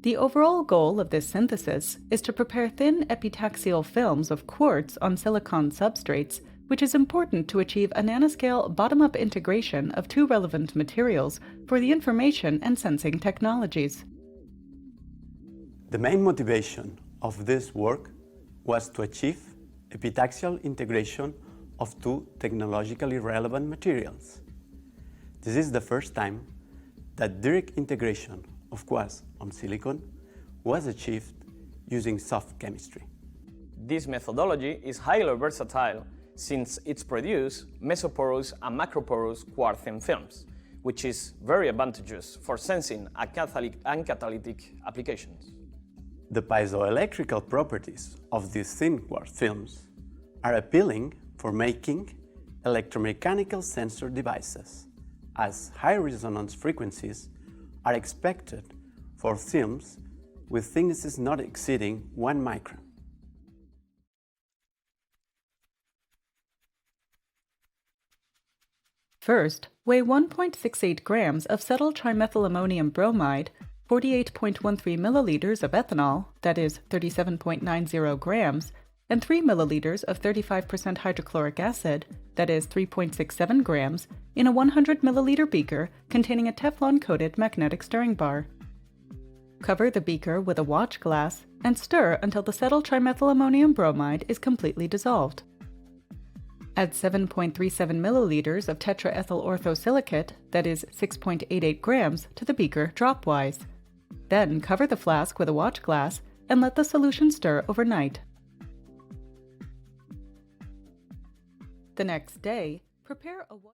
The overall goal of this synthesis is to prepare thin epitaxial films of quartz on silicon substrates, which is important to achieve a nanoscale bottom-up integration of two relevant materials for the information and sensing technologies. The main motivation of this work was to achieve epitaxial integration of two technologically relevant materials. This is the first time that direct integration of quartz on silicon was achieved using soft chemistry. This methodology is highly versatile since it produces mesoporous and macroporous quartz-thin films, which is very advantageous for sensing and catalytic applications. The piezoelectrical properties of these thin quartz films are appealing for making electromechanical sensor devices, as high resonance frequencies are expected for films with thicknesses not exceeding 1 micron. First, weigh 1.68 grams of subtle trimethylammonium bromide, 48.13 milliliters of ethanol, that is 37.90 grams, and 3 milliliters of 35% hydrochloric acid, that is 3.67 grams, in a 100 milliliter beaker containing a Teflon-coated magnetic stirring bar. Cover the beaker with a watch glass and stir until the subtle trimethylammonium bromide is completely dissolved. Add 7.37 milliliters of tetraethyl orthosilicate, that is 6.88 grams, to the beaker dropwise. Then cover the flask with a watch glass and let the solution stir overnight. The next day, prepare a